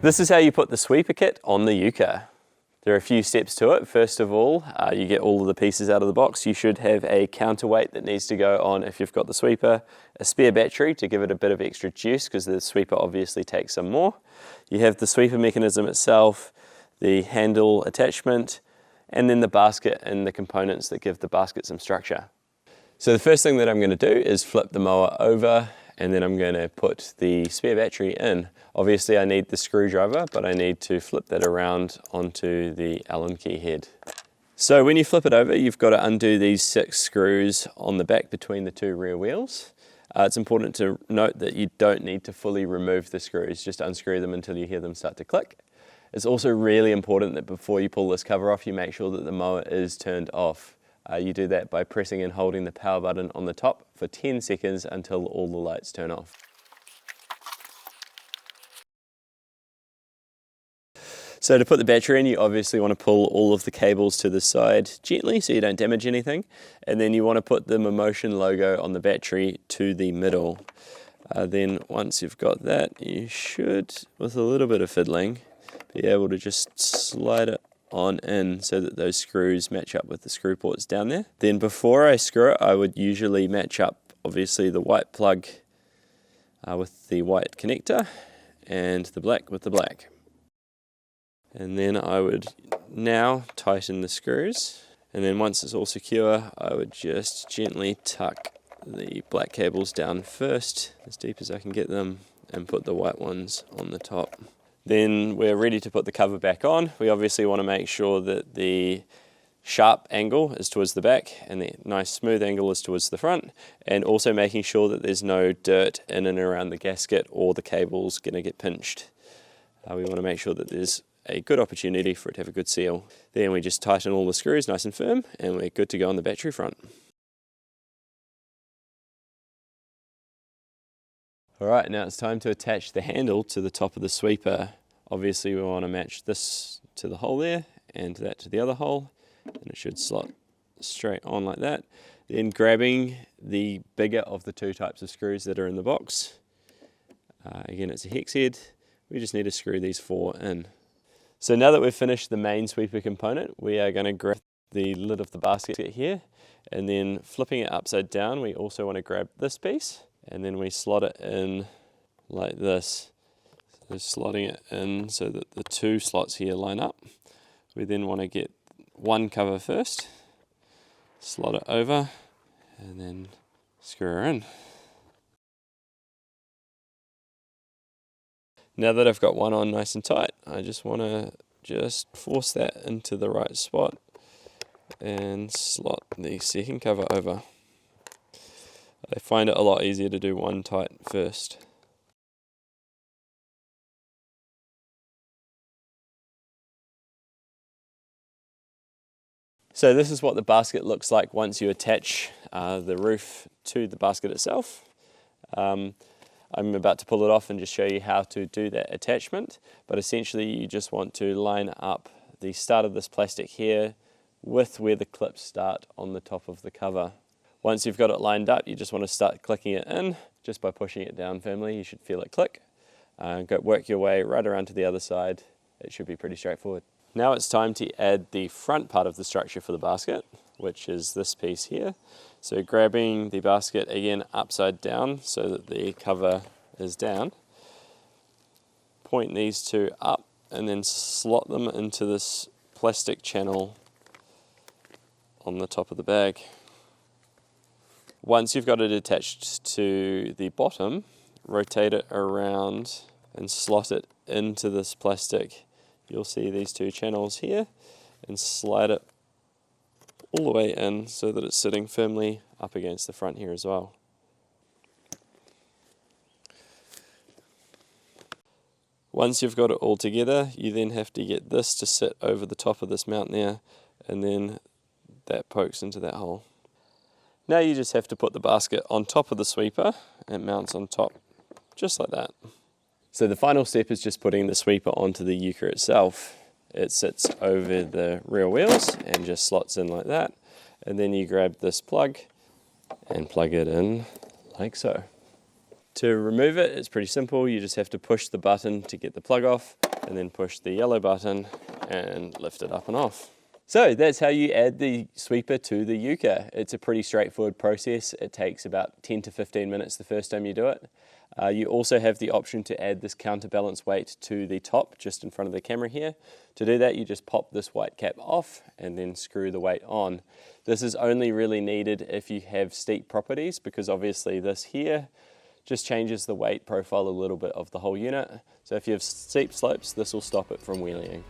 This is how you put the sweeper kit on the Yuka. There are a few steps to it. First of all, you get all of the pieces out of the box. You should have a counterweight that needs to go on if you've got the sweeper, a spare battery to give it a bit of extra juice because the sweeper obviously takes some more. You have the sweeper mechanism itself, the handle attachment, and then the basket and the components that give the basket some structure. So the first thing that I'm going to do is flip the mower over, and then I'm going to put the spare battery in. Obviously I need the screwdriver, but I need to flip that around onto the Allen key head. So when you flip it over, you've got to undo these 6 screws on the back between the 2 rear wheels. It's important to note that you don't need to fully remove the screws, just unscrew them until you hear them start to click. It's also really important that before you pull this cover off, you make sure that the mower is turned off. You do that by pressing and holding the power button on the top for 10 seconds until all the lights turn off. So to put the battery in, you obviously want to pull all of the cables to the side gently so you don't damage anything. And then you want to put the Mammotion logo on the battery to the middle. Then once you've got that, you should, with a little bit of fiddling, be able to just slide it on in so that those screws match up with the screw ports down there. Then before I screw it, I would usually match up obviously the white plug with the white connector and the black with the black. And then I would now tighten the screws, and then once it's all secure, I would just gently tuck the black cables down first, as deep as I can get them, and put the white ones on the top. Then we're ready to put the cover back on. We obviously want to make sure that the sharp angle is towards the back and the nice smooth angle is towards the front, and also making sure that there's no dirt in and around the gasket or the cable's going to get pinched. We want to make sure that there's a good opportunity for it to have a good seal. Then we just tighten all the screws nice and firm, and we're good to go on the battery front. Alright, now it's time to attach the handle to the top of the sweeper. Obviously we want to match this to the hole there and that to the other hole, and it should slot straight on like that. Then grabbing the bigger of the 2 types of screws that are in the box. Again, it's a hex head. We just need to screw these 4 in. So now that we've finished the main sweeper component, we are going to grab the lid of the basket here, and then flipping it upside down, we also want to grab this piece, and then we slot it in like this. So slotting it in so that the 2 slots here line up. We then want to get one cover first, slot it over, and then screw her in. Now that I've got one on nice and tight, I just want to force that into the right spot and slot the second cover over. I find it a lot easier to do one tight first. So this is what the basket looks like once you attach the roof to the basket itself. I'm about to pull it off and just show you how to do that attachment, but essentially you just want to line up the start of this plastic here with where the clips start on the top of the cover. Once you've got it lined up, you just want to start clicking it in. Just by pushing it down firmly, you should feel it click. Work your way right around to the other side. It should be pretty straightforward. Now it's time to add the front part of the structure for the basket, which is this piece here. So grabbing the basket again upside down so that the cover is down, point these 2 up and then slot them into this plastic channel on the top of the bag. Once you've got it attached to the bottom, rotate it around and slot it into this plastic. You'll see these 2 channels here, and slide it all the way in so that it's sitting firmly up against the front here as well. Once you've got it all together, you then have to get this to sit over the top of this mount there, and then that pokes into that hole. Now you just have to put the basket on top of the sweeper, and it mounts on top, just like that. So the final step is just putting the sweeper onto the Yuka itself. It sits over the rear wheels and just slots in like that, and then you grab this plug and plug it in like so. To remove it, it's pretty simple. You just have to push the button to get the plug off, and then push the yellow button and lift it up and off. So that's how you add the sweeper to the Yuka. It's a pretty straightforward process. It takes about 10 to 15 minutes the first time you do it. You also have the option to add this counterbalance weight to the top, just in front of the camera here. To do that, you just pop this white cap off and then screw the weight on. This is only really needed if you have steep properties, because obviously this here just changes the weight profile a little bit of the whole unit. So if you have steep slopes, this will stop it from wheeling.